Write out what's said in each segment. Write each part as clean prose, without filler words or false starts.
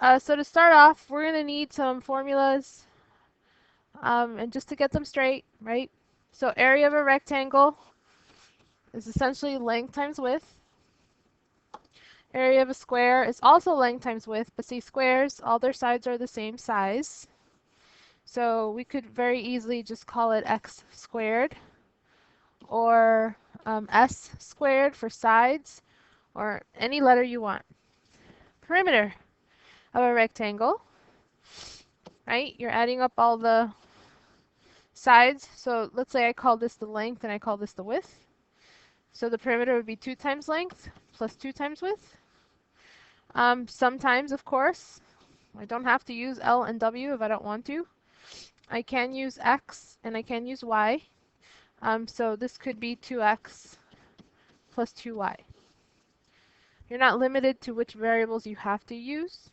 So to start off, we're going to need some formulas, and just to get them straight, right? So area of a rectangle is essentially length times width. Area of a square is also length times width, but see, squares, all their sides are the same size. So we could very easily just call it x squared, or s squared for sides, or any letter you want. Perimeter of a rectangle, right? You're adding up all the sides. So let's say I call this the length and I call this the width. So the perimeter would be 2 times length plus 2 times width. Sometimes, of course, I don't have to use L and W if I don't want to. I can use X and I can use Y. So this could be 2X plus 2Y. You're not limited to which variables you have to use.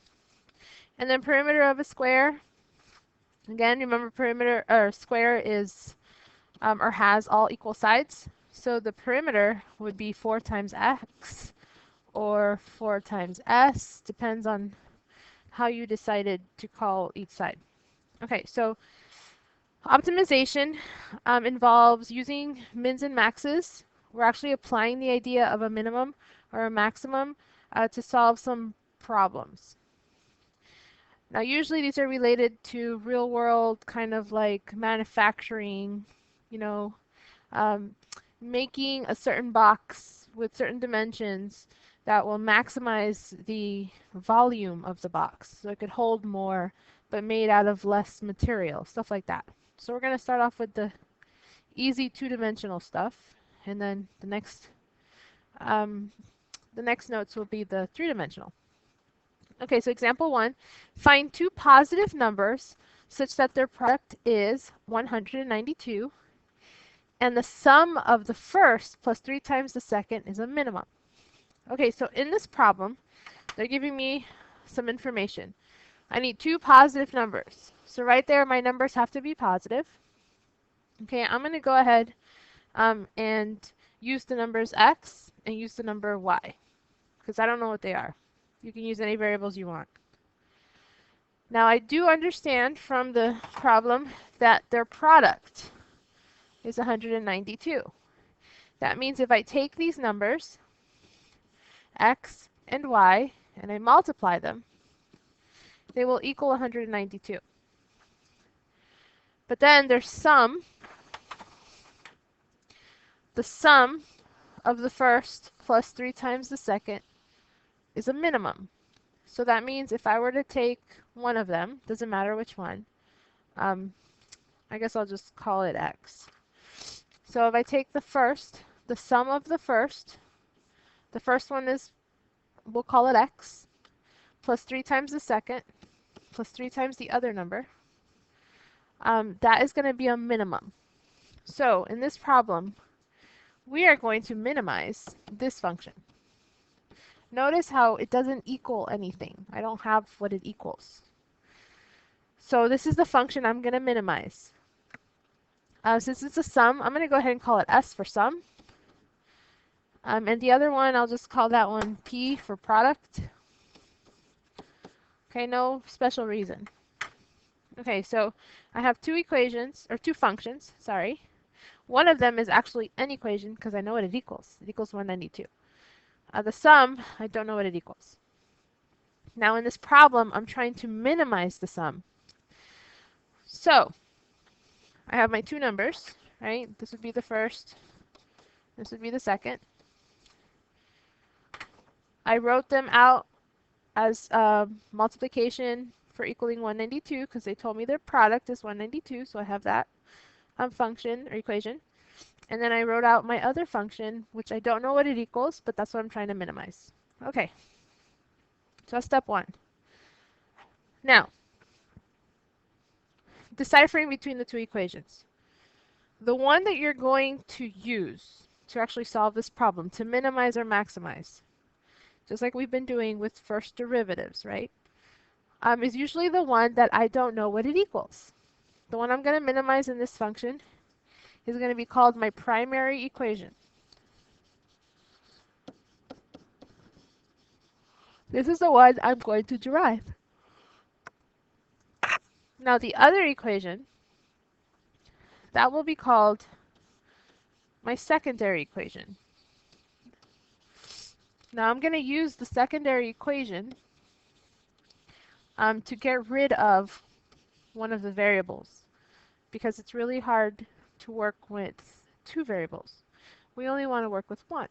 And then perimeter of a square. Again, remember perimeter or square is or has all equal sides. So the perimeter would be 4 times x or 4 times s, depends on how you decided to call each side. Okay, so optimization involves using mins and maxes. We're actually applying the idea of a minimum or a maximum to solve some problems. Now, usually these are related to real world, kind of like manufacturing, you know, making a certain box with certain dimensions that will maximize the volume of the box. So it could hold more, but made out of less material, stuff like that. So we're going to start off with the easy two-dimensional stuff, and then the next notes will be the three-dimensional. Okay, so example 1, find two positive numbers such that their product is 192, and the sum of the first plus 3 times the second is a minimum. Okay, so in this problem, they're giving me some information. I need two positive numbers. So right there, my numbers have to be positive. Okay, I'm going to go ahead and use the numbers x and use the number y, because I don't know what they are. You can use any variables you want. Now, I do understand from the problem that their product is 192. That means if I take these numbers, x and y, and I multiply them, they will equal 192. But then their sum, the sum of the first plus 3 times the second, is a minimum. So that means if I were to take one of them, doesn't matter which one, I guess I'll just call it x. So if I take the first, the sum of the first one is, we'll call it x, plus 3 times the second, plus 3 times the other number, that is going to be a minimum. So in this problem, we are going to minimize this function. Notice how it doesn't equal anything. I don't have what it equals. So this is the function I'm going to minimize. Since it's a sum, I'm going to go ahead and call it s for sum. And the other one, I'll just call that one p for product. Okay, no special reason. Okay, so I have two equations, or two functions, sorry. One of them is actually an equation because I know what it equals. It equals 192. The sum, I don't know what it equals. Now in this problem, I'm trying to minimize the sum. So I have my two numbers, right? This would be the first, this would be the second. I wrote them out as multiplication for equaling 192 because they told me their product is 192, so I have that function or equation. And then I wrote out my other function, which I don't know what it equals, but that's what I'm trying to minimize. Okay, so that's step 1. Now, deciphering between the two equations. The one that you're going to use to actually solve this problem, to minimize or maximize, just like we've been doing with first derivatives, right, is usually the one that I don't know what it equals. The one I'm going to minimize in this function is going to be called my primary equation. This is the one I'm going to derive. Now the other equation, that will be called my secondary equation. Now I'm going to use the secondary equation to get rid of one of the variables, because it's really hard to work with two variables. We only want to work with one.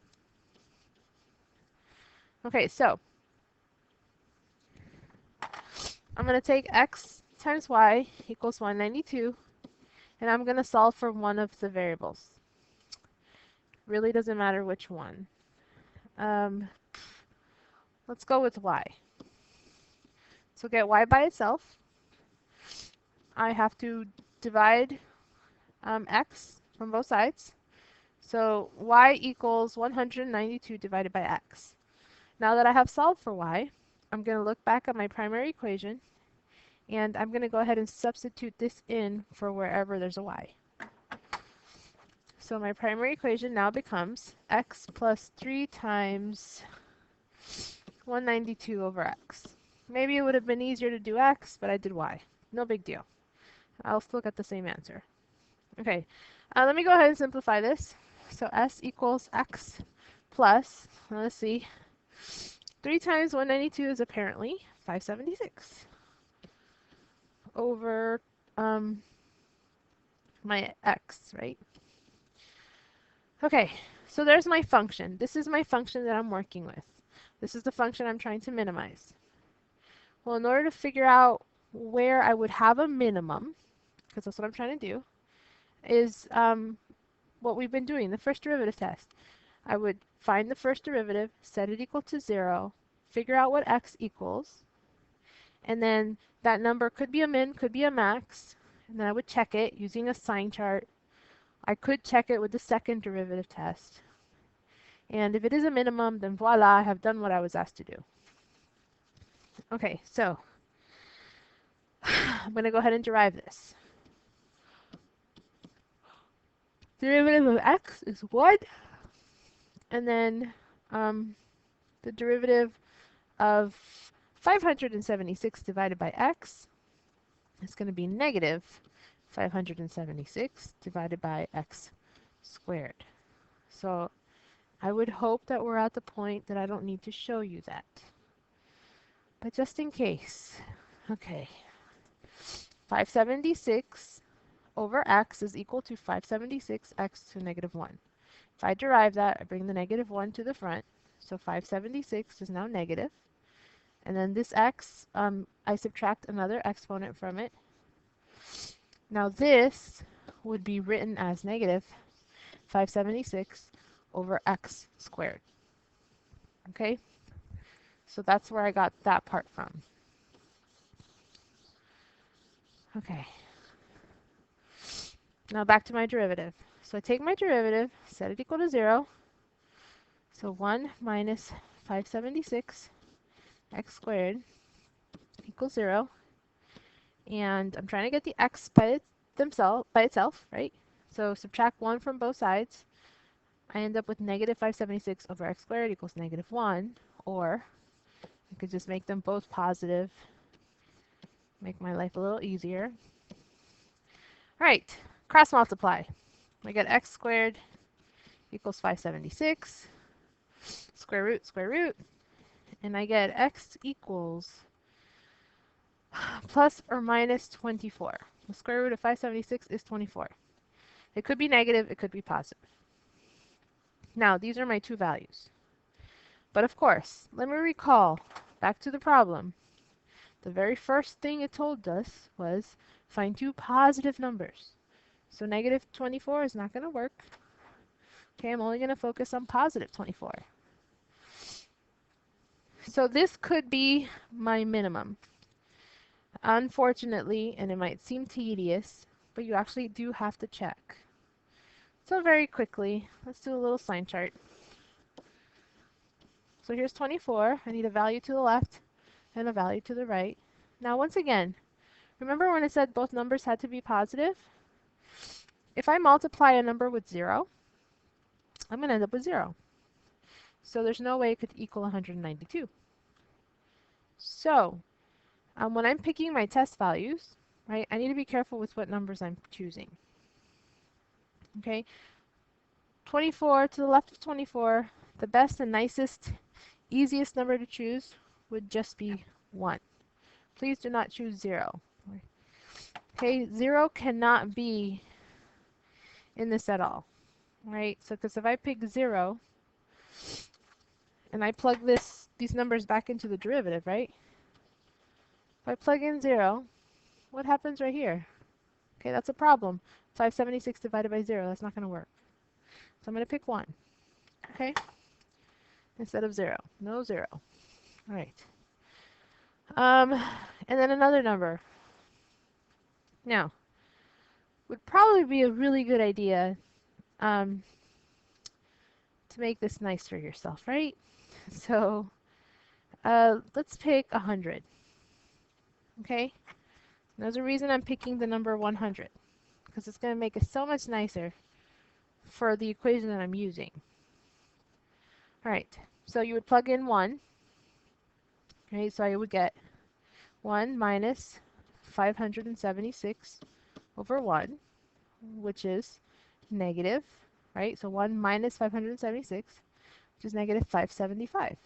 Okay, so I'm going to take x times y equals 192, and I'm going to solve for one of the variables. Really doesn't matter which one. Let's go with y. So get y by itself. I have to divide x from both sides. So y equals 192 divided by x. Now that I have solved for y, I'm going to look back at my primary equation, and I'm going to go ahead and substitute this in for wherever there's a y. So my primary equation now becomes x plus 3 times 192 over x. Maybe it would have been easier to do x, but I did y. No big deal. I'll still get the same answer. Okay, let me go ahead and simplify this. So s equals x plus, let's see, 3 times 192 is apparently 576 over my x, right? Okay, so there's my function. This is my function that I'm working with. This is the function I'm trying to minimize. Well, in order to figure out where I would have a minimum, because that's what I'm trying to do, is what we've been doing, the first derivative test. I would find the first derivative, set it equal to 0, figure out what x equals, and then that number could be a min, could be a max, and then I would check it using a sign chart. I could check it with the second derivative test. And if it is a minimum, then voila, I have done what I was asked to do. Okay, so I'm going to go ahead and derive this. Derivative of x is 1, and then the derivative of 576 divided by x is going to be negative 576 divided by x squared. So I would hope that we're at the point that I don't need to show you that. But just in case, okay, 576 over x is equal to 576x to negative 1. If I derive that, I bring the negative 1 to the front, so 576 is now negative. And then this x, I subtract another exponent from it. Now this would be written as negative 576 over x squared. Okay? So that's where I got that part from. Okay. Now back to my derivative. So I take my derivative, set it equal to 0. So 1 minus 576 x squared equals 0. And I'm trying to get the x by itself, right? So subtract 1 from both sides. I end up with negative 576 over x squared equals negative 1. Or I could just make them both positive. Make my life a little easier. All right, cross multiply. I get x squared equals 576. Square root. And I get x equals plus or minus 24. The square root of 576 is 24. It could be negative, it could be positive. Now, these are my two values. But of course, let me recall back to the problem. The very first thing it told us was find two positive numbers. So negative 24 is not going to work. Okay, I'm only going to focus on positive 24. So this could be my minimum. Unfortunately, and it might seem tedious, but you actually do have to check. So very quickly, let's do a little sign chart. So here's 24. I need a value to the left and a value to the right. Now once again, remember when I said both numbers had to be positive? If I multiply a number with 0, I'm going to end up with 0. So there's no way it could equal 192. So when I'm picking my test values, right? I need to be careful with what numbers I'm choosing. Okay, 24 to the left of 24, the best and nicest, easiest number to choose would just be 1. Please do not choose 0. Okay, 0 cannot be in this at all, right? So because if I pick 0 and I plug these numbers back into the derivative, right? If I plug in 0, what happens right here? Okay, that's a problem. 576 divided by 0, that's not going to work. So I'm going to pick 1, okay? Instead of 0. No 0. All right. And then another number. Now, would probably be a really good idea to make this nice for yourself, right? So let's pick 100. Okay? There's a reason I'm picking the number 100, because it's going to make it so much nicer for the equation that I'm using. All right, so you would plug in 1. Okay, so I would get 1 minus 576 over 1, which is negative, right? So 1 minus 576, which is negative 575.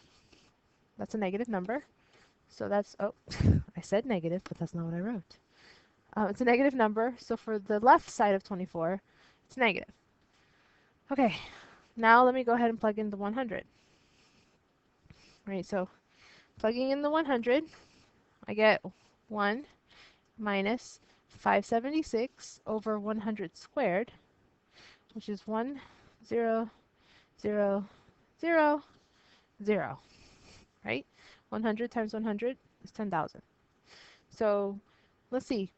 That's a negative number. So that's, oh, I said negative, but that's not what I wrote. It's a negative number, so for the left side of 24, it's negative. Okay, now let me go ahead and plug in the 100. Right, so plugging in the 100, I get 1 minus 576 over 100 squared, which is 1, 0, 0, 0, 0, right? 100 times 100 is 10,000. So let's see,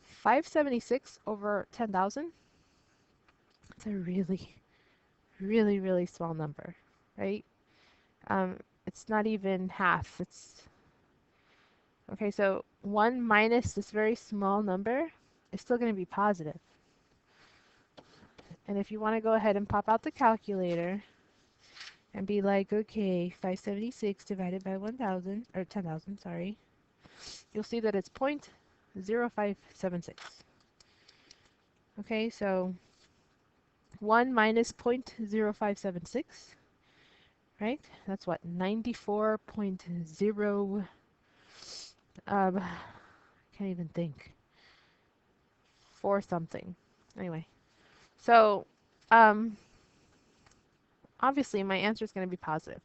576 over 10,000, it's a really, really, really small number, right? It's not even half. It's okay, so 1 minus this very small number is still going to be positive. And if you want to go ahead and pop out the calculator and be like, okay, 576 divided by 1,000, or 10,000, sorry, you'll see that it's 0.0576. Okay, so 1 minus 0.0576, right? That's what, 94.0, can't even think, 4 something. Anyway, so obviously my answer is going to be positive.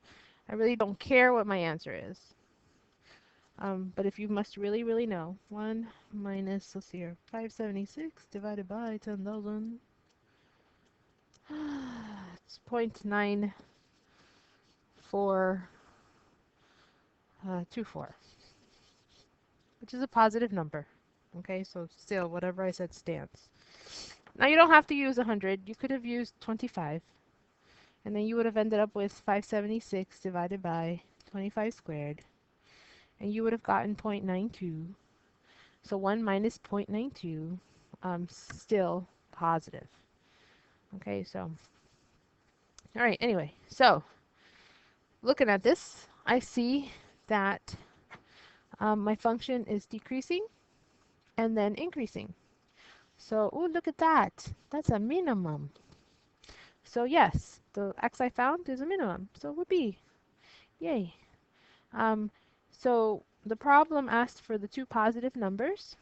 I really don't care what my answer is. But if you must really, really know, 1 minus, let's see here, 576 divided by 10,000, it's 0.9424, which is a positive number. Okay, so still, whatever I said stands. Now you don't have to use 100. You could have used 25. And then you would have ended up with 576 divided by 25 squared. And you would have gotten 0.92. So 1 minus 0.92, still positive. Okay, so, all right, anyway, so looking at this, I see that my function is decreasing and then increasing. So, oh, look at that. That's a minimum. So yes, the x I found is a minimum. So it would be, yay. So the problem asked for the 2 positive numbers.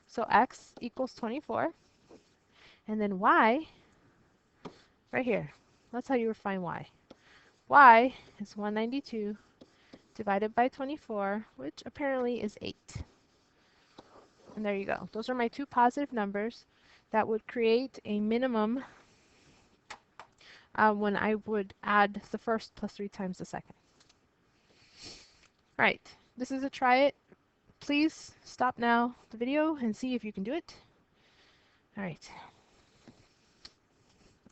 So x equals 24. And then y, right here. That's how you would find y. Y is 192 divided by 24, which apparently is 8. And there you go. Those are my 2 positive numbers that would create a minimum when I would add the first plus 3 times the second. All right, this is a try it. Please stop now the video and see if you can do it. All right.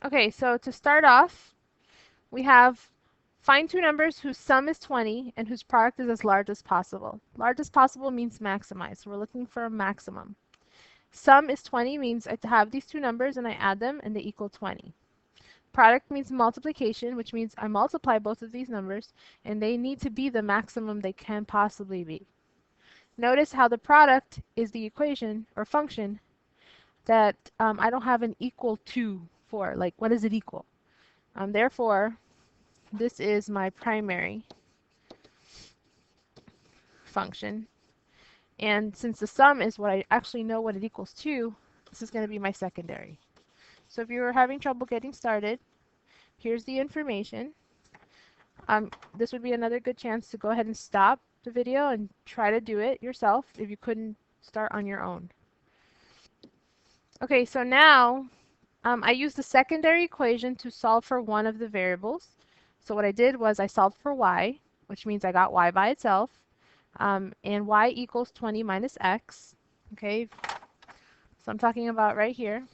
Okay, so to start off, we have find 2 numbers whose sum is 20 and whose product is as large as possible. Large as possible means maximize. So we're looking for a maximum. Sum is 20 means I have these 2 numbers and I add them and they equal 20. Product means multiplication, which means I multiply both of these numbers and they need to be the maximum they can possibly be. Notice how the product is the equation or function that I don't have an equal to for. Like, what does it equal? Therefore, this is my primary function. And since the sum is what I actually know what it equals to, this is going to be my secondary. So if you were having trouble getting started, here's the information. This would be another good chance to go ahead and stop the video and try to do it yourself if you couldn't start on your own. Okay, so now I used the secondary equation to solve for one of the variables. So what I did was I solved for y, which means I got y by itself, and y equals 20 minus x. Okay, so I'm talking about right here.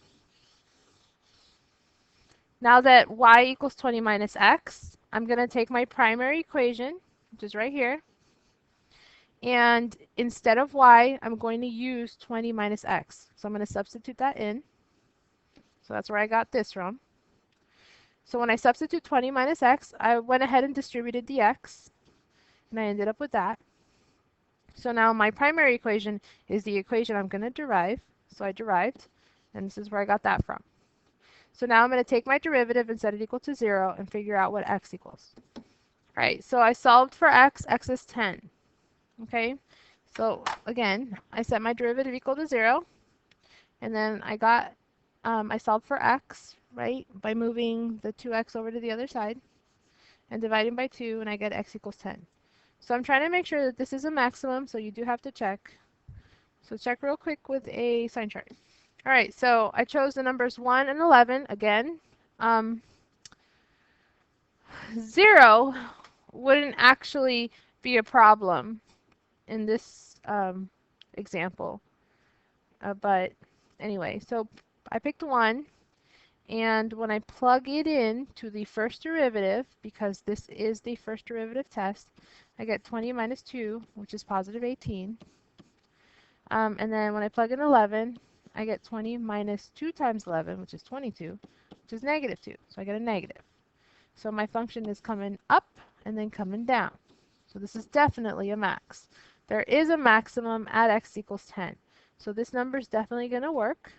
Now that y equals 20 minus x, I'm going to take my primary equation, which is right here, and instead of y, I'm going to use 20 minus x. So I'm going to substitute that in. So that's where I got this from. So when I substitute 20 minus x, I went ahead and distributed the x, and I ended up with that. So now my primary equation is the equation I'm going to derive. So I derived, and this is where I got that from. So now I'm going to take my derivative and set it equal to 0 and figure out what x equals. All right, so I solved for x. X is 10. Okay, so again, I set my derivative equal to 0, and then I solved for x, right, by moving the 2x over to the other side and dividing by 2, and I get x equals 10. So I'm trying to make sure that this is a maximum, so you do have to check. So check real quick with a sign chart. All right, so I chose the numbers 1 and 11 again. 0 wouldn't actually be a problem in this example. But anyway, so I picked 1, and when I plug it in to the first derivative, because this is the first derivative test, I get 20 minus 2, which is positive 18. And then when I plug in 11, I get 20 minus 2 times 11, which is 22, which is negative 2. So I get a negative. So my function is coming up and then coming down. So this is definitely a max. There is a maximum at x equals 10. So this number is definitely going to work.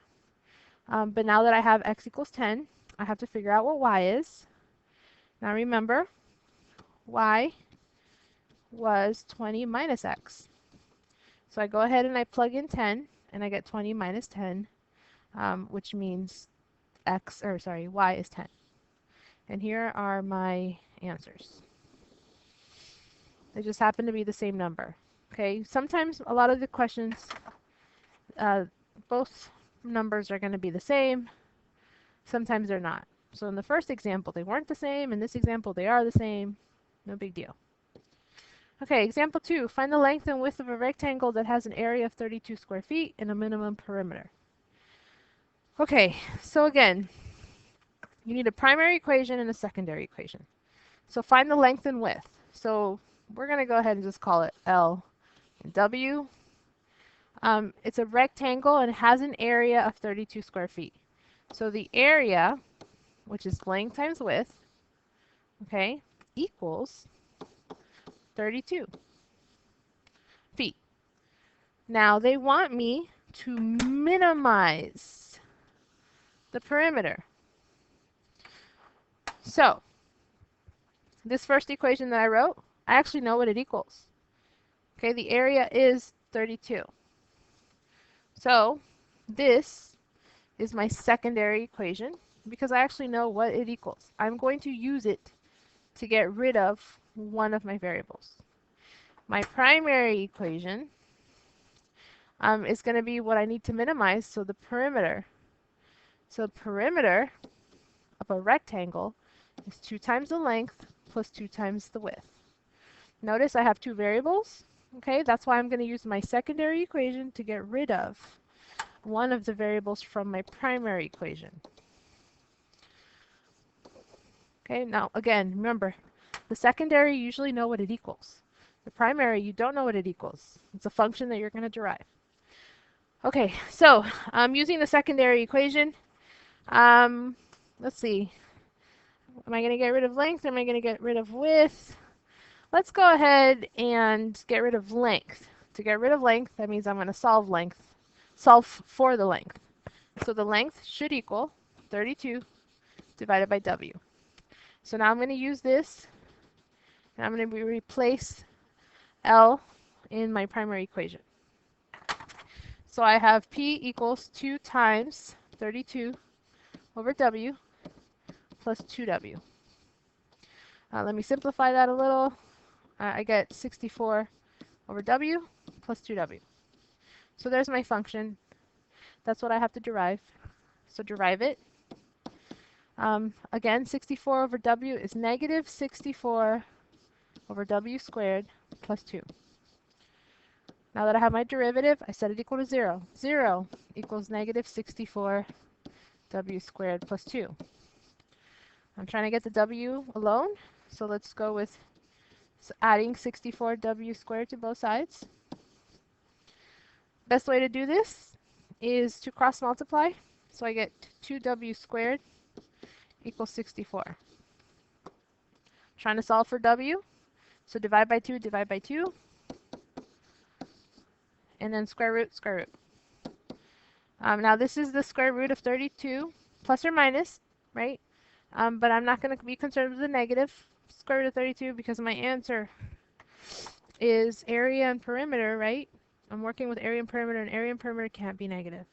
But now that I have x equals 10, I have to figure out what y is. Now remember, y was 20 minus x. So I go ahead and I plug in 10, and I get 20 minus 10, which means y is 10. And here are my answers. They just happen to be the same number. Okay, sometimes a lot of the questions, both numbers are going to be the same. Sometimes they're not. So in the first example, they weren't the same. In this example, they are the same. No big deal. Okay, example 2. Find the length and width of a rectangle that has an area of 32 square feet and a minimum perimeter. Okay, so again, you need a primary equation and a secondary equation. So find the length and width. So we're going to go ahead and just call it L and W. It's a rectangle and it has an area of 32 square feet. So the area, which is length times width, okay, equals 32 feet. Now they want me to minimize the perimeter. So this first equation that I wrote, I actually know what it equals. Okay, the area is 32. So this is my secondary equation because I actually know what it equals. I'm going to use it to get rid of one of my variables. My primary equation is going to be what I need to minimize, so the perimeter. So perimeter of a rectangle is 2 times the length plus 2 times the width. Notice I have 2 variables. Okay, that's why I'm going to use my secondary equation to get rid of one of the variables from my primary equation. Okay, now again, remember, the secondary you usually know what it equals. The primary, you don't know what it equals. It's a function that you're going to derive. Okay, so using the secondary equation, let's see. Am I going to get rid of length or am I going to get rid of width? Let's go ahead and get rid of length. To get rid of length, that means I'm going to solve for the length. So the length should equal 32 divided by W. So now I'm going to use this, and I'm going to replace L in my primary equation. So I have P equals 2 times 32 over W plus 2W. Let me simplify that a little. I get 64 over W plus 2W. So there's my function. That's what I have to derive. So derive it. Again, 64 over W is negative 64 over W squared plus 2. Now that I have my derivative, I set it equal to 0. 0 equals negative 64 W squared plus 2. I'm trying to get the W alone, so let's go with adding 64 W squared to both sides. Best way to do this is to cross multiply. So I get 2W squared equals 64. Trying to solve for W. So divide by 2, and then square root, square root. Now this is the square root of 32, plus or minus, right? But I'm not going to be concerned with the negative square root of 32 because my answer is area and perimeter, right? I'm working with area and perimeter can't be negative.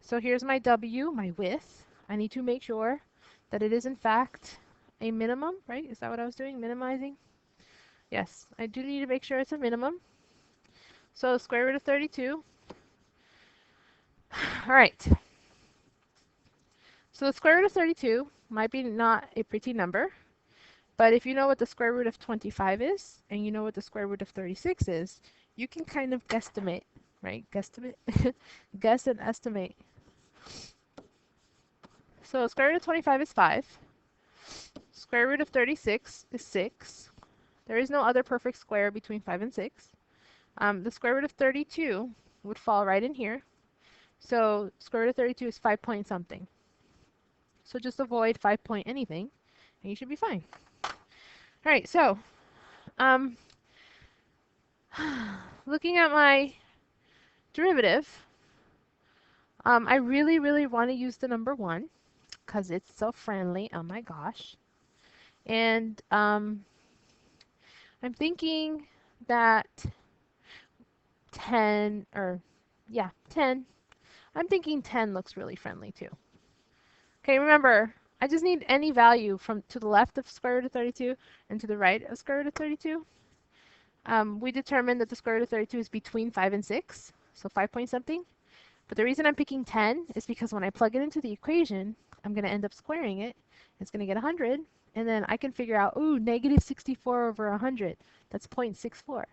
So here's my W, my width. I need to make sure that it is in fact a minimum, right? Is that what I was doing? Minimizing? Yes, I do need to make sure it's a minimum. So square root of 32. All right. So the square root of 32 might be not a pretty number, but if you know what the square root of 25 is, and you know what the square root of 36 is, you can kind of guesstimate, right? Guesstimate? Guess and estimate. So square root of 25 is 5. Square root of 36 is 6. There is no other perfect square between 5 and 6. The square root of 32 would fall right in here. So square root of 32 is 5 point something. So just avoid 5 point anything, and you should be fine. All right, so looking at my derivative, I really, really want to use the number 1 because it's so friendly. Oh my gosh. And I'm thinking that 10, or yeah, 10. I'm thinking 10 looks really friendly too. Okay, remember, I just need any value from to the left of square root of 32 and to the right of square root of 32. We determined that the square root of 32 is between 5 and 6, so 5 point something. But the reason I'm picking 10 is because when I plug it into the equation, I'm going to end up squaring it. It's going to get 100, and then I can figure out, ooh, negative 64 over 100. That's 0.64.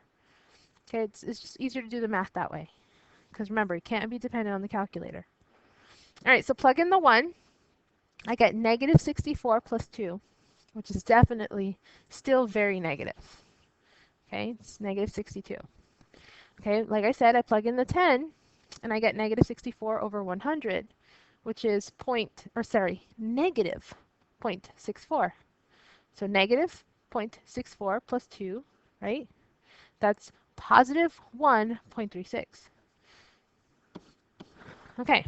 Okay, it's just easier to do the math that way. Because remember, it can't be dependent on the calculator. All right, so plug in the 1. I get negative 64 plus 2, which is definitely still very negative. Okay, it's negative 62. Okay, like I said, I plug in the 10, and I get negative 64 over 100, which is negative 0.64. So negative 0.64 plus 2, right? That's positive 1.36. Okay,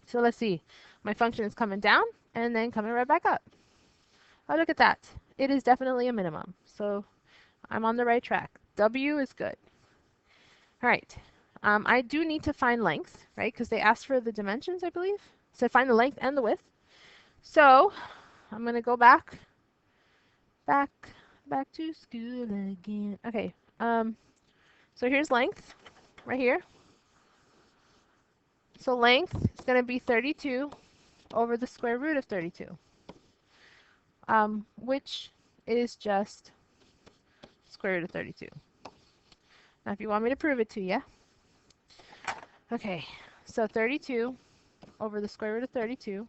so let's see. My function is coming down and then coming right back up. Oh, look at that. It is definitely a minimum. So I'm on the right track. W is good. All right. I do need to find length, right? Because they asked for the dimensions, I believe. So find the length and the width. So I'm going to go back to school again. Okay. So here's length right here. So length is going to be 32 over the square root of 32, which is just square root of 32. Now, if you want me to prove it to you, okay, so 32 over the square root of 32.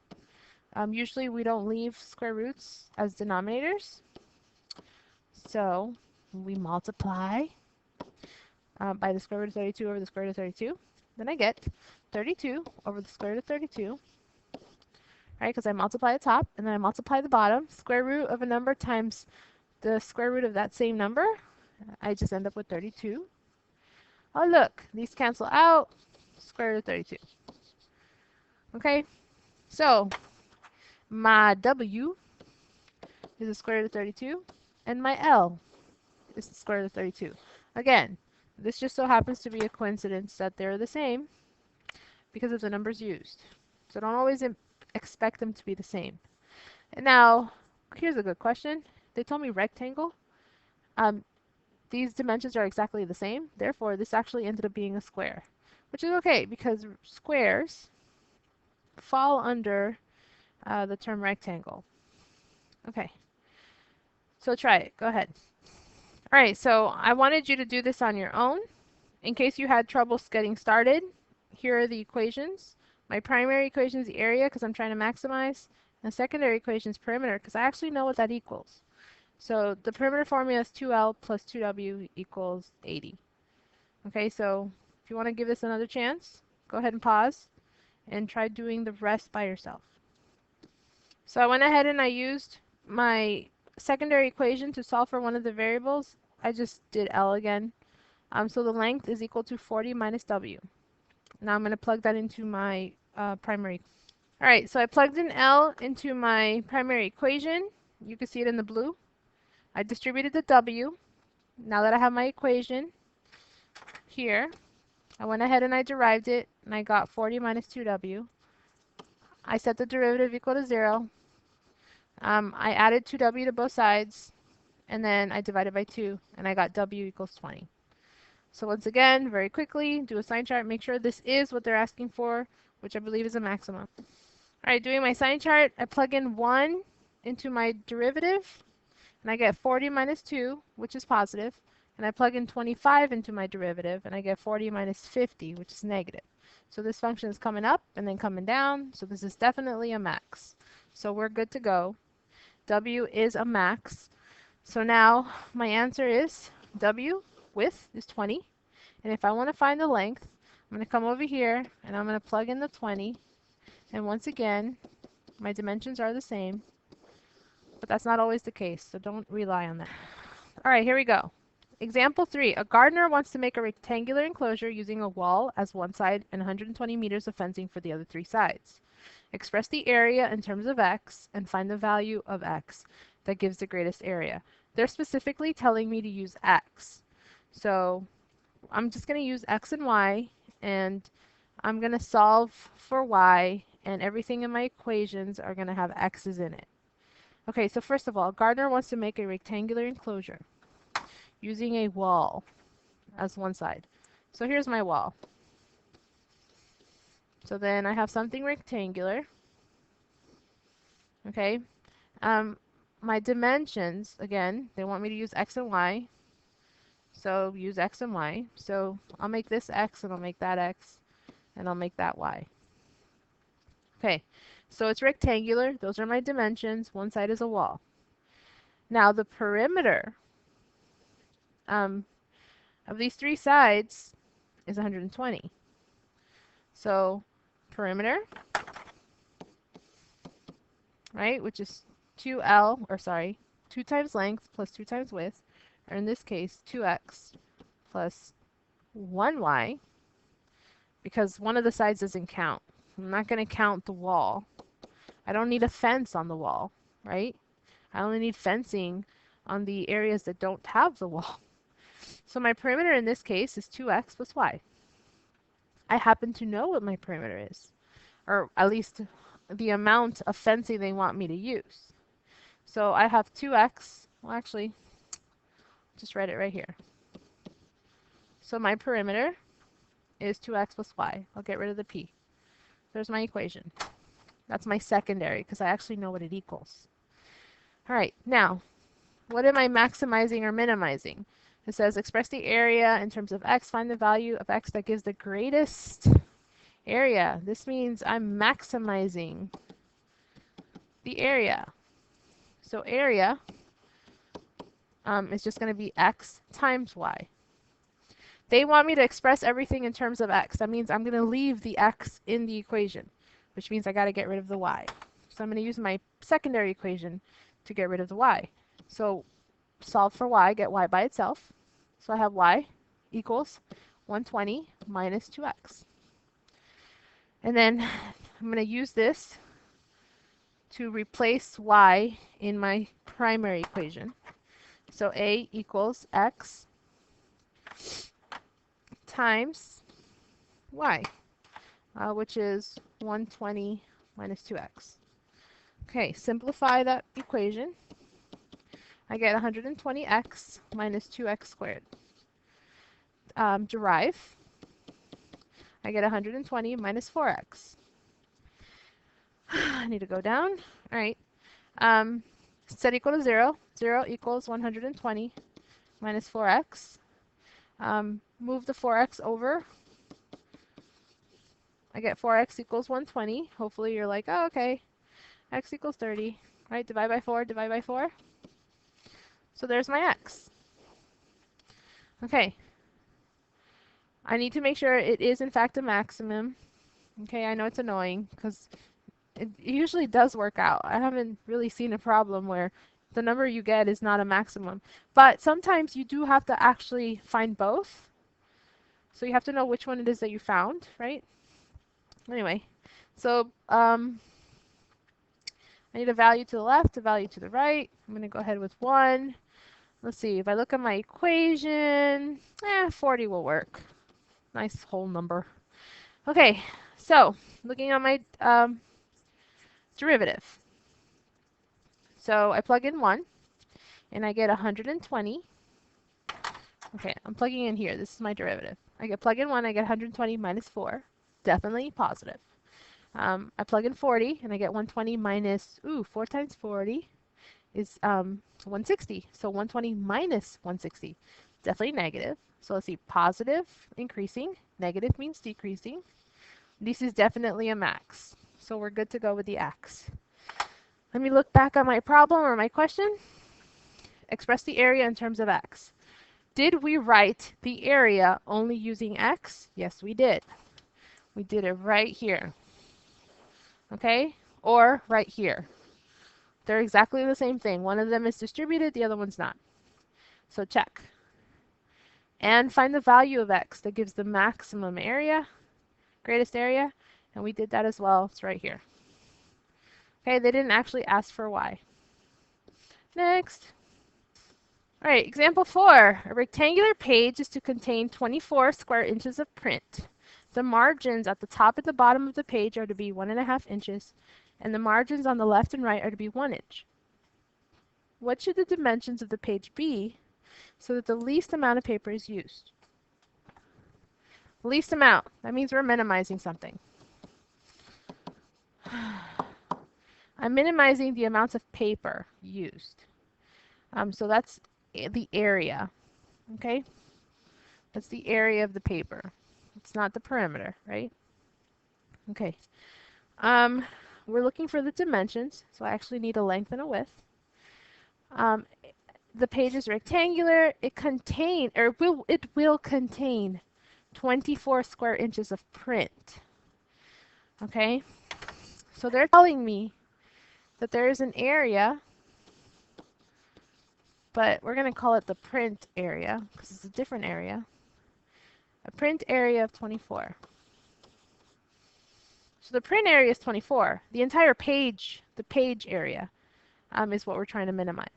Usually we don't leave square roots as denominators, so we multiply by the square root of 32 over the square root of 32. Then I get 32 over the square root of 32, right? Because I multiply the top and then I multiply the bottom. Square root of a number times the square root of that same number, I just end up with 32. Oh look, these cancel out. Square root of 32. Okay, so my W is the square root of 32, and my L is the square root of 32. Again, this just so happens to be a coincidence that they're the same because of the numbers used. So don't always expect them to be the same. And now, here's a good question. They told me rectangle. These dimensions are exactly the same. Therefore, this actually ended up being a square, which is okay because squares fall under the term rectangle. Okay, so try it. Go ahead. All right, so I wanted you to do this on your own. In case you had trouble getting started, here are the equations. My primary equation is the area because I'm trying to maximize. And the secondary equation is perimeter because I actually know what that equals. So the perimeter formula is 2L plus 2W equals 80. Okay, so if you want to give this another chance, go ahead and pause and try doing the rest by yourself. So I went ahead and I used my secondary equation to solve for one of the variables. I just did L again. So the length is equal to 40 minus W. Now I'm going to plug that into my primary. All right, so I plugged in L into my primary equation. You can see it in the blue. I distributed the W. Now that I have my equation here, I went ahead and I derived it, and I got 40 minus 2W. I set the derivative equal to 0. I added 2W to both sides, and then I divided by 2, and I got W equals 20. So once again, very quickly, do a sign chart. Make sure this is what they're asking for, which I believe is a maximum. All right, doing my sign chart, I plug in 1 into my derivative, and I get 40 minus 2, which is positive. And I plug in 25 into my derivative, and I get 40 minus 50, which is negative. So this function is coming up and then coming down, so this is definitely a max. So we're good to go. W is a max. So now my answer is W width is 20. And if I want to find the length, I'm going to come over here and I'm going to plug in the 20. And once again, my dimensions are the same. But that's not always the case, so don't rely on that. All right, here we go. Example 3. A gardener wants to make a rectangular enclosure using a wall as one side and 120 meters of fencing for the other 3 sides. Express the area in terms of x and find the value of x that gives the greatest area. They're specifically telling me to use x. So I'm just going to use x and y, and I'm going to solve for y, and everything in my equations are going to have x's in it. Okay, so first of all, Gardner wants to make a rectangular enclosure using a wall as one side. So here's my wall. So then I have something rectangular. Okay. My dimensions, again, they want me to use x and y. So use x and y. So I'll make this x, and I'll make that x, and I'll make that y. Okay, so it's rectangular. Those are my dimensions. One side is a wall. Now the perimeter of these 3 sides is 120. So perimeter, right, which is 2L, or sorry, 2 times length plus 2 times width, or in this case, 2x plus 1y, because one of the sides doesn't count. I'm not going to count the wall. I don't need a fence on the wall, right? I only need fencing on the areas that don't have the wall. So my perimeter in this case is 2x plus y. I happen to know what my perimeter is, or at least the amount of fencing they want me to use. So I have 2x, well actually, just write it right here. So my perimeter is 2x plus y. I'll get rid of the p. There's my equation. That's my secondary, because I actually know what it equals. All right, now, what am I maximizing or minimizing? It says express the area in terms of x, find the value of x that gives the greatest area. This means I'm maximizing the area. So area is just going to be x times y. They want me to express everything in terms of x. That means I'm going to leave the x in the equation, which means I got to get rid of the y. So I'm going to use my secondary equation to get rid of the y. So solve for y, get y by itself. So I have y equals 120 minus 2x. And then I'm going to use this to replace y in my primary equation. So a equals x times y, which is 120 minus 2x. Okay, simplify that equation. I get 120x minus 2x squared. Derive. I get 120 minus 4x. I need to go down. All right. Set equal to 0. 0 equals 120 minus 4x. Move the 4x over. I get 4x equals 120. Hopefully you're like, oh, okay. X equals 30. Right? Divide by 4, divide by 4. So there's my x. Okay. I need to make sure it is in fact a maximum. Okay, I know it's annoying because it usually does work out. I haven't really seen a problem where the number you get is not a maximum. But sometimes you do have to actually find both. So you have to know which one it is that you found, right? Anyway, so I need a value to the left, a value to the right. I'm going to go ahead with 1. Let's see, if I look at my equation, 40 will work. Nice whole number. Okay, so looking at my derivative. So I plug in 1, and I get 120. Okay, I'm plugging in here. This is my derivative. Plug in 1, I get 120 minus 4. Definitely positive. I plug in 40, and I get 120 minus, 4 times 40 is 160. So 120 minus 160, definitely negative. So let's see, positive, increasing, negative means decreasing. This is definitely a max. So we're good to go with the x. Let me look back at my problem or my question. Express the area in terms of x. Did we write the area only using x? Yes, we did. We did it right here. Okay? Or right here. They're exactly the same thing. One of them is distributed, the other one's not. So check. And find the value of x that gives the maximum area, greatest area, and we did that as well. It's right here. Okay, they didn't actually ask for y. Next. All right, example 4. A rectangular page is to contain 24 square inches of print. The margins at the top and the bottom of the page are to be 1.5 inches, and the margins on the left and right are to be 1 inch. What should the dimensions of the page be so that the least amount of paper is used? Least amount. That means we're minimizing something. I'm minimizing the amounts of paper used. So that's the area. Okay? That's the area of the paper. It's not the perimeter, right? Okay. We're looking for the dimensions, so I actually need a length and a width. The page is rectangular. It will contain 24 square inches of print. Okay? So they're telling me that there is an area, but we're going to call it the print area because it's a different area. A print area of 24. So the print area is 24. The entire page, the page area, is what we're trying to minimize.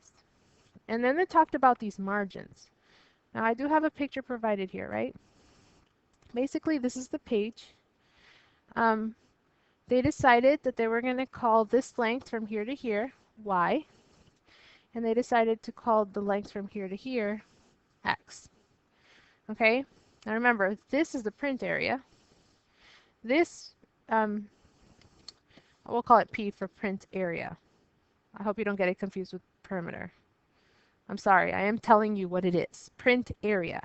And then they talked about these margins. Now I do have a picture provided here, right? Basically, this is the page. They decided that they were going to call this length from here to here y, and they decided to call the length from here to here x. Okay? Now remember, this is the print area. This, we'll call it P for print area. I hope you don't get it confused with perimeter. I'm sorry, I am telling you what it is. Print area.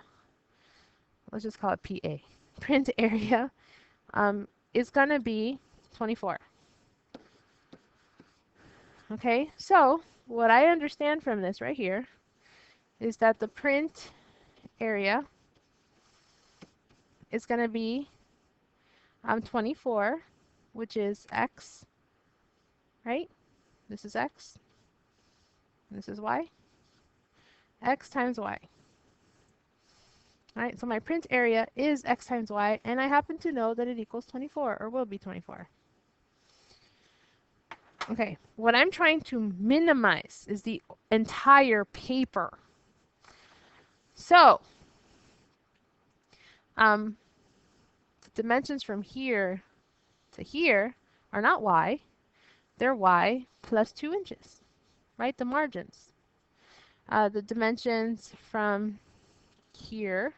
Let's just call it PA. Print area is going to be 24. Okay, so what I understand from this right here is that the print area is going to be 24, which is x, right? This is x, and this is y. X times y. All right, so my print area is x times y, and I happen to know that it equals 24, or will be 24. Okay, what I'm trying to minimize is the entire paper. So, the dimensions from here to here are not y, they're y plus 2 inches, right? The margins. The dimensions from here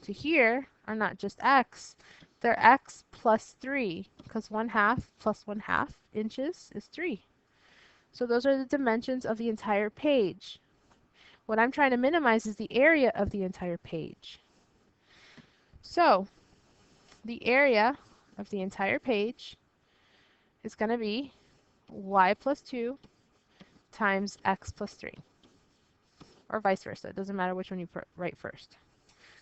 to here are not just x, they're x plus 3, because 1/2 plus 1/2 inches is 3. So those are the dimensions of the entire page. What I'm trying to minimize is the area of the entire page. So the area of the entire page is going to be y plus 2 times x plus 3. Or vice versa. It doesn't matter which one you write first.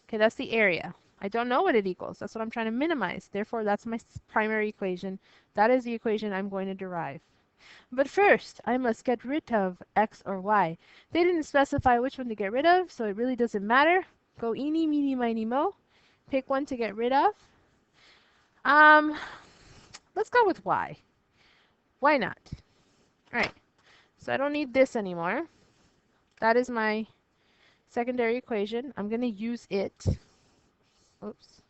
Okay, that's the area. I don't know what it equals. That's what I'm trying to minimize. Therefore, that's my primary equation. That is the equation I'm going to derive. But first, I must get rid of x or y. They didn't specify which one to get rid of, so it really doesn't matter. Go eeny, meeny, miny, mo. Pick one to get rid of. Let's go with y. Why not? All right, so I don't need this anymore. That is my secondary equation. I'm going to use it. Oops.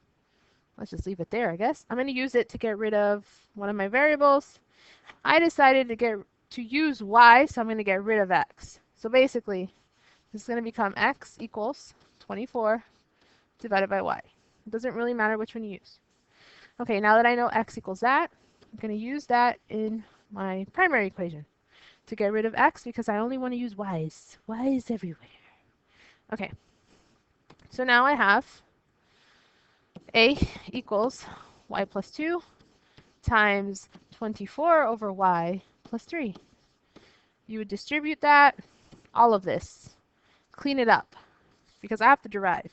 Let's just leave it there, I guess. I'm going to use it to get rid of one of my variables. I decided to use y, so I'm going to get rid of x. So basically, this is going to become x equals 24 divided by y. It doesn't really matter which one you use. Okay, now that I know x equals that, I'm going to use that in my primary equation to get rid of x because I only want to use y's. Y's everywhere. Okay, so now I have a equals y plus 2 times 24 over y plus 3. You would distribute that, all of this, clean it up, because I have to derive.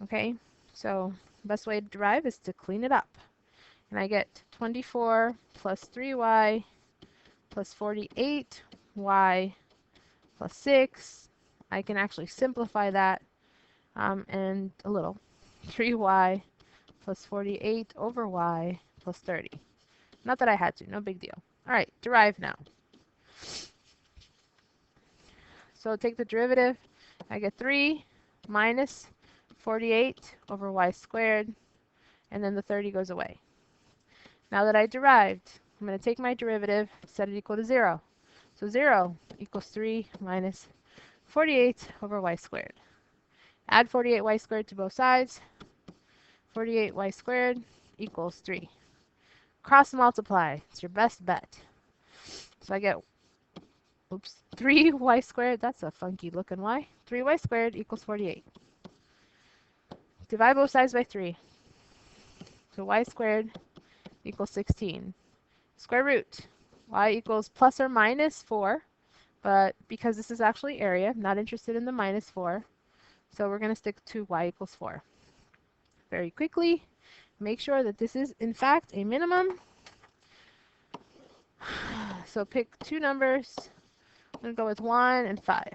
Okay, so the best way to derive is to clean it up. And I get 24 plus 3y plus 48y plus 6. I can actually simplify that and a little. 3y plus 48 over y plus 30. Not that I had to, no big deal. All right, derive now. So take the derivative. I get 3 minus 48 over y squared, and then the 30 goes away. Now that I derived, I'm going to take my derivative, set it equal to 0. So 0 equals 3 minus 48 over y squared. Add 48y squared to both sides. 48y squared equals 3. Cross multiply. It's your best bet. So I get, 3y squared. That's a funky looking y. 3y squared equals 48. Divide both sides by 3. So y squared equals 16. Square root. Y equals plus or minus 4. But because this is actually area, I'm not interested in the minus 4. So we're going to stick to y equals 4. Very quickly, make sure that this is, in fact, a minimum. So pick two numbers. I'm going to go with 1 and 5.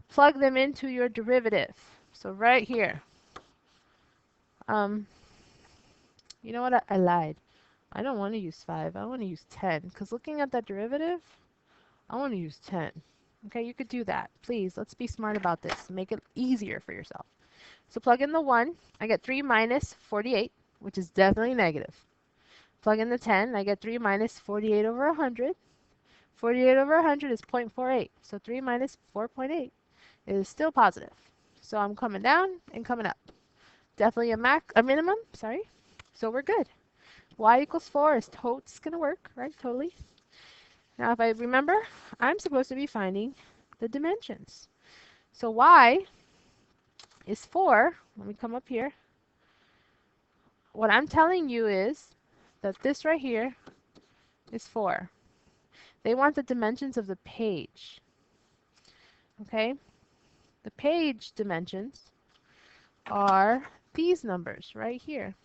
Plug them into your derivative. So right here. You know what? I lied. I don't want to use 5. I want to use 10. Because looking at that derivative, I want to use 10. Okay, you could do that. Please, let's be smart about this. Make it easier for yourself. So plug in the 1. I get 3 minus 48, which is definitely negative. Plug in the 10. I get 3 minus 48 over 100. 48 over 100 is 0.48. So 3 minus 4.8 is still positive. So I'm coming down and coming up. Definitely a minimum, sorry. So we're good. Y equals 4 is totes going to work, right? Totally. Now if I remember, I'm supposed to be finding the dimensions. So y is 4. Let me come up here. What I'm telling you is that this right here is 4. They want the dimensions of the page. Okay? The page dimensions are these numbers right here.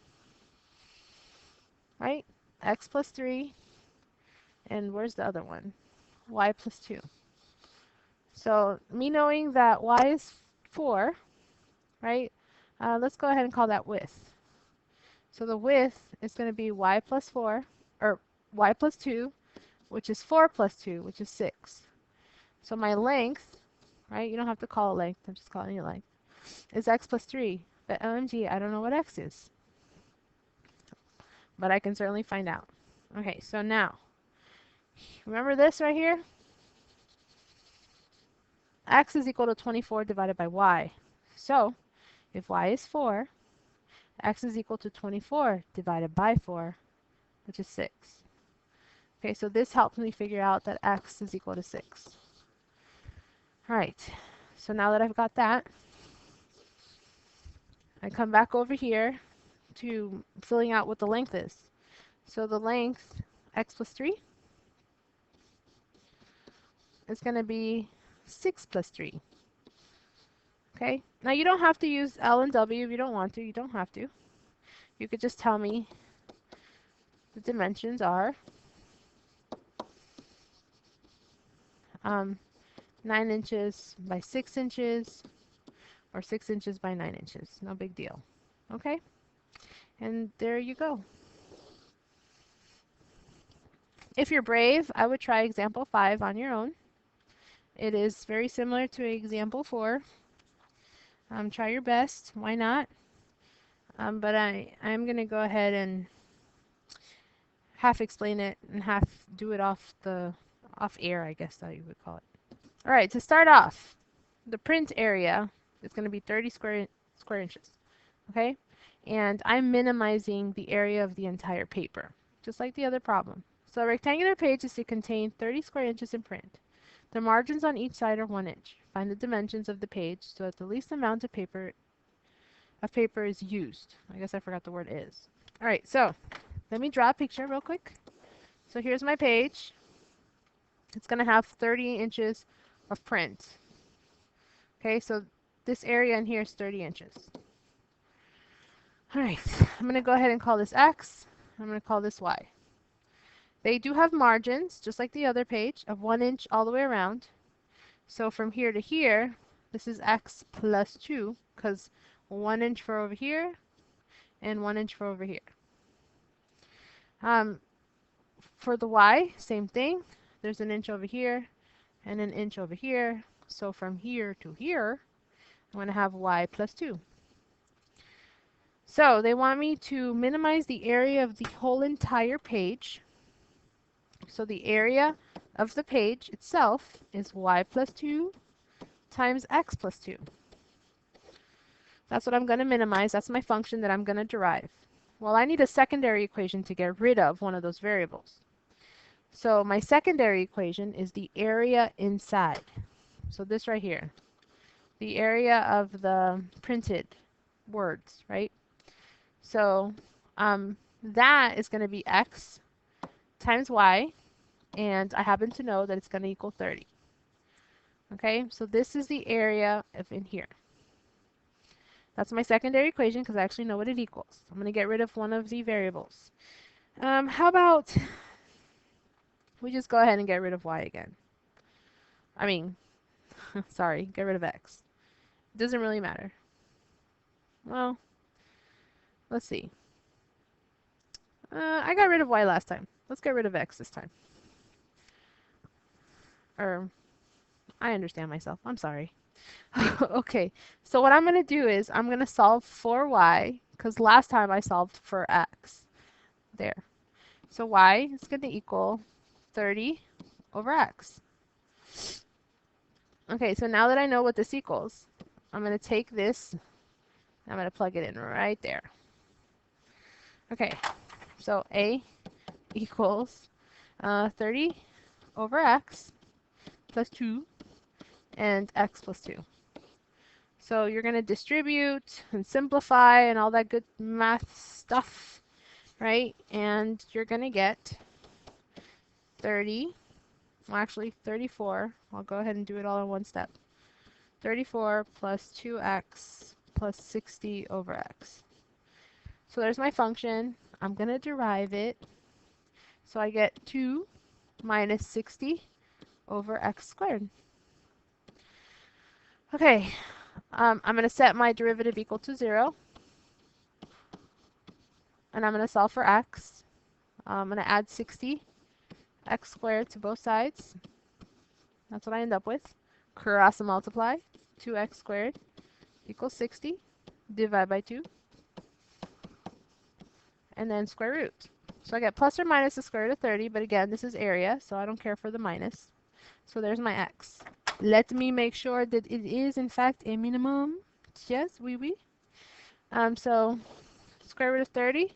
Right? X plus 3. And where's the other one? Y plus 2. So me knowing that y is 4, right? Let's go ahead and call that width. So the width is going to be y plus 4, or y plus 2, which is 4 plus 2, which is 6. So my length, right, you don't have to call it length, I'm just calling it length, is x plus 3. But OMG, I don't know what x is. But I can certainly find out. Okay, so now, remember this right here? X is equal to 24 divided by y. So, if y is 4, x is equal to 24 divided by 4, which is 6. Okay, so this helps me figure out that x is equal to 6. All right, so now that I've got that, I come back over here to filling out what the length is. So the length, x plus 3, is going to be 6 plus 3. Okay, now you don't have to use L and W if you don't want to. You don't have to. You could just tell me the dimensions are 9 inches by 6 inches, or 6 inches by 9 inches. No big deal. Okay, and there you go. If you're brave, I would try example 5 on your own. It is very similar to example 4. Try your best. Why not? But I'm going to go ahead and half explain it and half do it off air, I guess that you would call it. All right, to start off, the print area is going to be 30 square inches. Okay, and I'm minimizing the area of the entire paper, just like the other problem. So a rectangular page is to contain 30 square inches in print. The margins on each side are 1 inch. Find the dimensions of the page so that the least amount of paper is used. I guess I forgot the word is. All right, so let me draw a picture real quick. So here's my page. It's going to have 30 inches of print. Okay, so this area in here is 30 inches. All right, I'm going to go ahead and call this X. I'm going to call this Y. They do have margins, just like the other page, of 1 inch all the way around. So from here to here, this is X plus 2, because 1 inch for over here and 1 inch for over here. For the Y, same thing. There's an inch over here and an inch over here. So from here to here, I'm going to have Y plus 2. So they want me to minimize the area of the whole entire page. So the area of the page itself is Y plus 2 times X plus 2. That's what I'm going to minimize. That's my function that I'm going to derive. Well, I need a secondary equation to get rid of one of those variables. So my secondary equation is the area inside. So this right here, the area of the printed words, right? So that is going to be X times Y, and I happen to know that it's going to equal 30. Okay, so this is the area of in here. That's my secondary equation because I actually know what it equals. I'm going to get rid of one of the variables. How about we just go ahead and get rid of Y again? I mean, sorry, get rid of X. It doesn't really matter. Well, let's see. I got rid of Y last time. Let's get rid of X this time. Or, I understand myself. I'm sorry. Okay, so what I'm going to do is I'm going to solve for Y, because last time I solved for X. There. So Y is going to equal 30 over X. Okay, so now that I know what this equals, I'm going to take this, I'm going to plug it in right there. Okay, so A equals 30 over X plus 2 and X plus 2. So you're going to distribute and simplify and all that good math stuff, right? And you're going to get 30, well actually 34, I'll go ahead and do it all in one step. 34 plus 2x plus 60 over x. So there's my function. I'm going to derive it. So I get 2 minus 60 over x squared. Okay, I'm going to set my derivative equal to 0, and I'm going to solve for x. I'm going to add 60 x squared to both sides. That's what I end up with. Cross and multiply. 2x squared equals 60. Divide by 2. And then square root. So I get plus or minus the square root of 30, but again, this is area, so I don't care for the minus. So there's my x. Let me make sure that it is, in fact, a minimum. Yes, oui, oui. So square root of 30,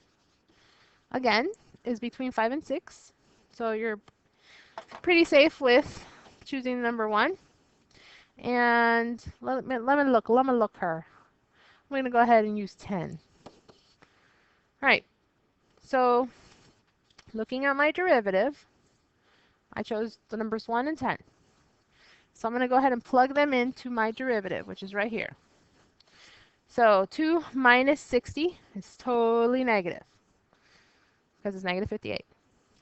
again, is between 5 and 6. So you're pretty safe with choosing number 1. And let me look her. I'm going to go ahead and use 10. All right. So looking at my derivative, I chose the numbers 1 and 10. So I'm going to go ahead and plug them into my derivative, which is right here. So 2 minus 60 is totally negative because it's negative 58.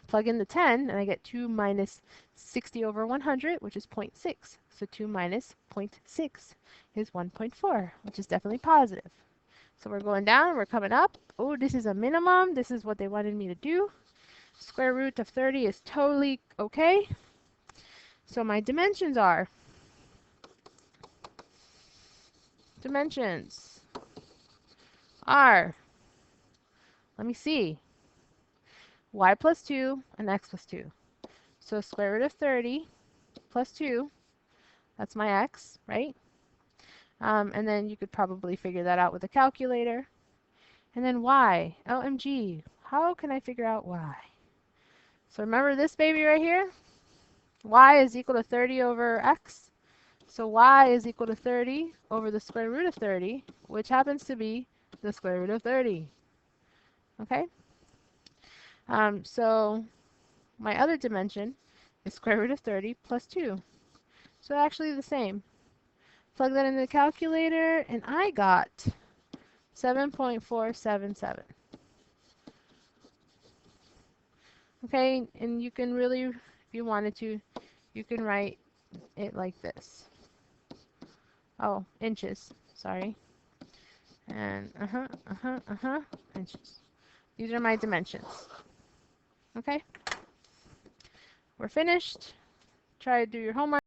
Plug in the 10, and I get 2 minus 60 over 100, which is 0.6. So 2 minus 0.6 is 1.4, which is definitely positive. So we're going down, we're coming up. Oh, this is a minimum. This is what they wanted me to do. Square root of 30 is totally okay. So my dimensions are let me see, y plus 2 and x plus 2. So square root of 30 plus 2, that's my x, right? And then you could probably figure that out with a calculator. And then y, OMG, how can I figure out y? So remember this baby right here? Y is equal to 30 over x. So y is equal to 30 over the square root of 30, which happens to be the square root of 30. Okay? So my other dimension is square root of 30 plus 2. So actually the same. Plug that in the calculator, and I got 7.477. Okay, and you can really, if you wanted to, you can write it like this. Oh, inches, sorry. And inches. These are my dimensions. Okay, we're finished. Try to do your homework.